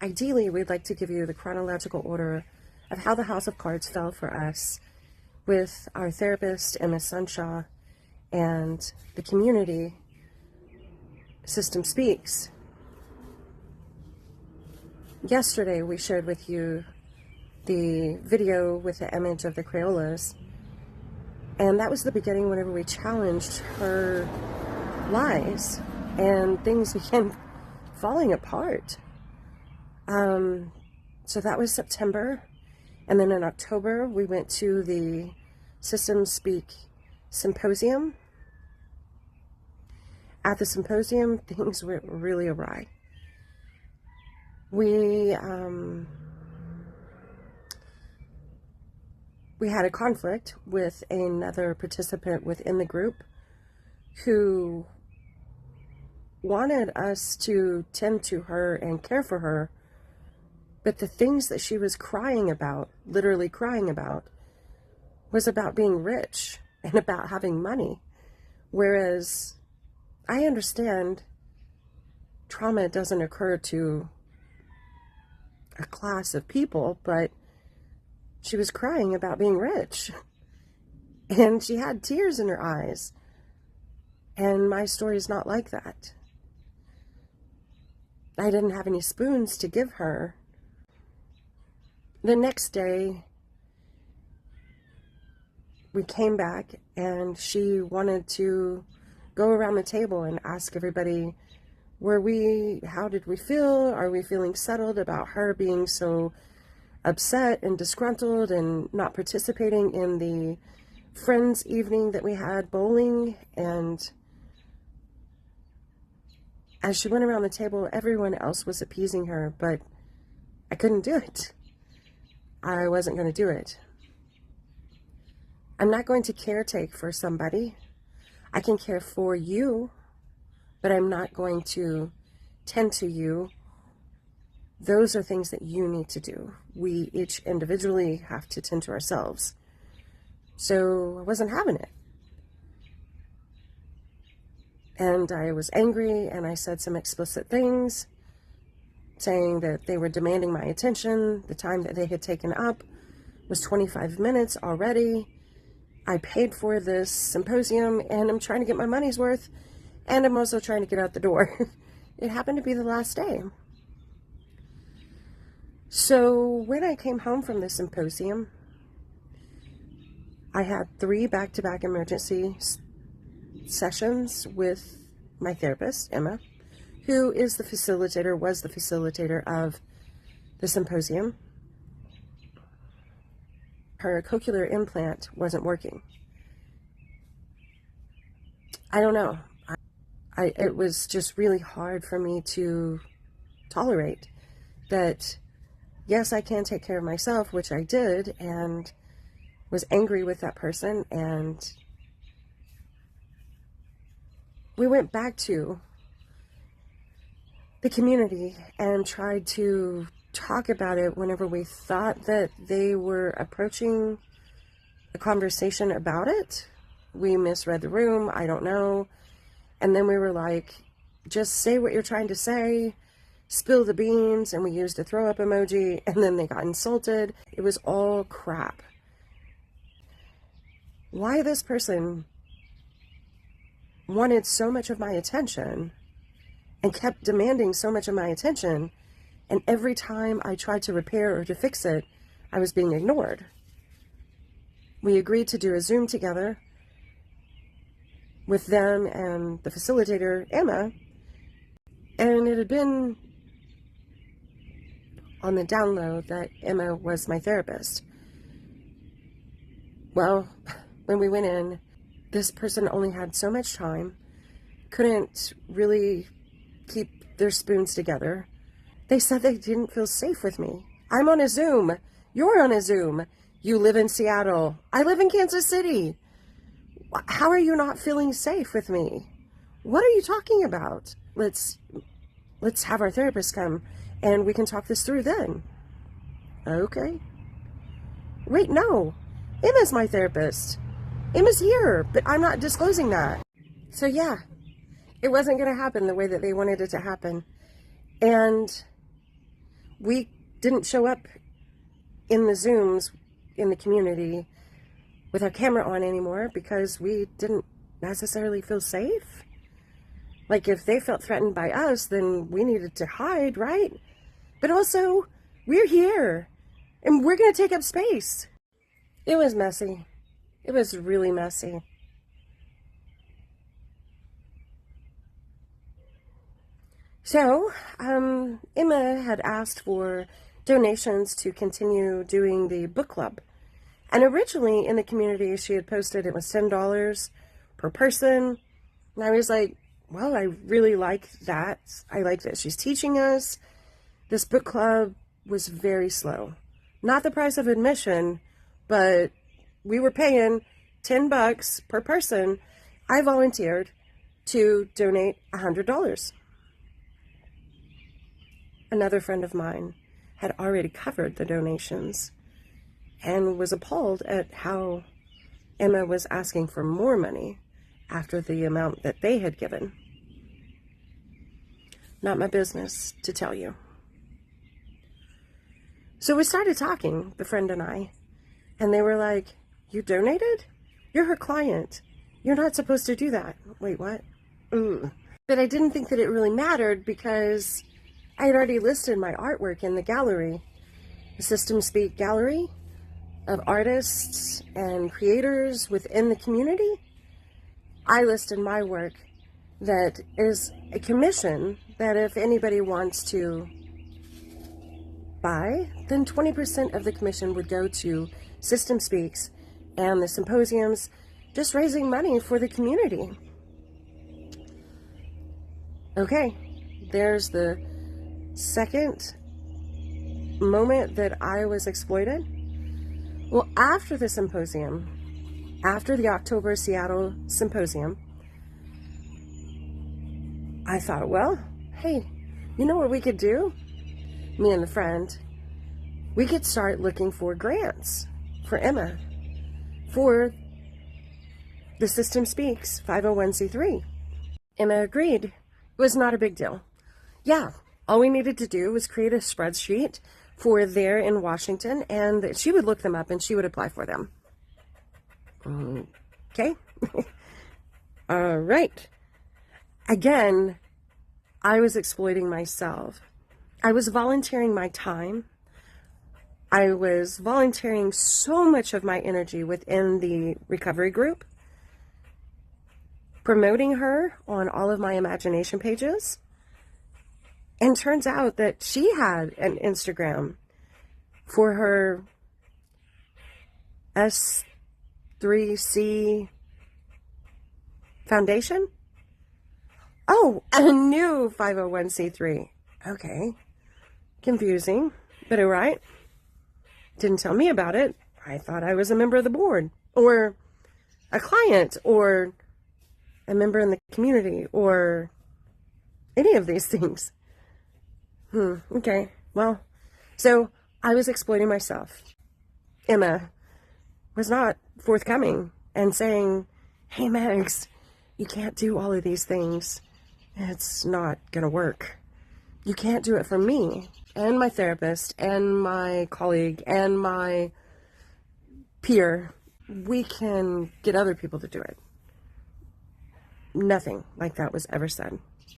ideally, we'd like to give you the chronological order of how the house of cards fell for us with our therapist, Emma Sunshaw, and the community, System Speaks. Yesterday, we shared with you the video with the image of the Crayolas, and that was the beginning whenever we challenged her lies and things began falling apart. So that was September, and then in October we went to the System Speak Symposium. At the symposium, things went really awry. We had a conflict with another participant within the group who wanted us to tend to her and care for her, but the things that she was crying about, literally crying about, was about being rich and about having money. Whereas I understand trauma doesn't occur to a class of people, but she was crying about being rich. And she had tears in her eyes. And my story is not like that. I didn't have any spoons to give her. The next day, we came back and she wanted to go around the table and ask everybody, how did we feel? Are we feeling settled about her being so upset and disgruntled and not participating in the friends evening that we had, bowling? And as she went around the table, everyone else was appeasing her, but I couldn't do it. I wasn't going to do it. I'm not going to caretake for somebody. I can care for you, but I'm not going to tend to you. Those are things that you need to do. We each individually have to tend to ourselves. So I wasn't having it. And I was angry, and I said some explicit things, saying that they were demanding my attention. The time that they had taken up was 25 minutes already. I paid for this symposium, and I'm trying to get my money's worth, and I'm also trying to get out the door. It happened to be the last day. So when I came home from the symposium, I had 3 back-to-back emergency sessions with my therapist, Emma, who was the facilitator of the symposium. Her cochlear implant wasn't working. I don't know. It was just really hard for me to tolerate that, yes, I can take care of myself, which I did, and was angry with that person. And we went back to the community and tried to talk about it whenever we thought that they were approaching a conversation about it. We misread the room, I don't know. And then we were like, just say what you're trying to say, spill the beans, and we used a throw up emoji, and then they got insulted. It was all crap. Why this person wanted so much of my attention and kept demanding so much of my attention, and every time I tried to repair or to fix it, I was being ignored. We agreed to do a Zoom together with them and the facilitator, Emma, and it had been on the down low that Emma was my therapist. Well, when we went in, this person only had so much time, couldn't really keep their spoons together. They said they didn't feel safe with me. I'm on a Zoom. You're on a Zoom. You live in Seattle. I live in Kansas City. How are you not feeling safe with me? What are you talking about? Let's have our therapist come and we can talk this through then. Okay. Wait, no. Emma's my therapist. Emma's here, but I'm not disclosing that. So yeah, it wasn't going to happen the way that they wanted it to happen. And we didn't show up in the Zooms in the community with our camera on anymore because we didn't necessarily feel safe. Like, if they felt threatened by us, then we needed to hide, right? But also, we're here, and we're going to take up space. It was messy. It was really messy. So, Emma had asked for donations to continue doing the book club. And originally in the community, she had posted it was $10 per person. And I was like, well, I really like that. I like that she's teaching us. This book club was very slow. Not the price of admission, but we were paying $10 per person. I volunteered to donate $100. Another friend of mine had already covered the donations and was appalled at how Emma was asking for more money after the amount that they had given. Not my business to tell you. So we started talking, the friend and I, and they were like, you donated? You're her client. You're not supposed to do that. Wait, what? Ooh. But I didn't think that it really mattered because I had already listed my artwork in the gallery, the System Speak gallery of artists and creators within the community. I listed my work that is a commission that if anybody wants to buy, then 20% of the commission would go to System Speaks and the symposiums, just raising money for the community. Okay, there's the second moment that I was exploited. Well, after the symposium, after the October Seattle Symposium, I thought, well, hey, you know what we could do? Me and the friend, we could start looking for grants for Emma for the System Speaks 501c3. Emma agreed. It was not a big deal. Yeah, all we needed to do was create a spreadsheet for there in Washington, and she would look them up and she would apply for them. Okay. All right. Again, I was exploiting myself. I was volunteering my time. I was volunteering so much of my energy within the recovery group, promoting her on all of my imagination pages. And turns out that she had an Instagram for her S3C Foundation. Oh, a new 501c3. Okay. Confusing, but all right. Didn't tell me about it. I thought I was a member of the board, or a client, or a member in the community, or any of these things. Okay. Well, so I was exploiting myself. Emma was not forthcoming and saying, hey, Max, you can't do all of these things. It's not going to work. You can't do it for me and my therapist and my colleague and my peer. We can get other people to do it. Nothing like that was ever said.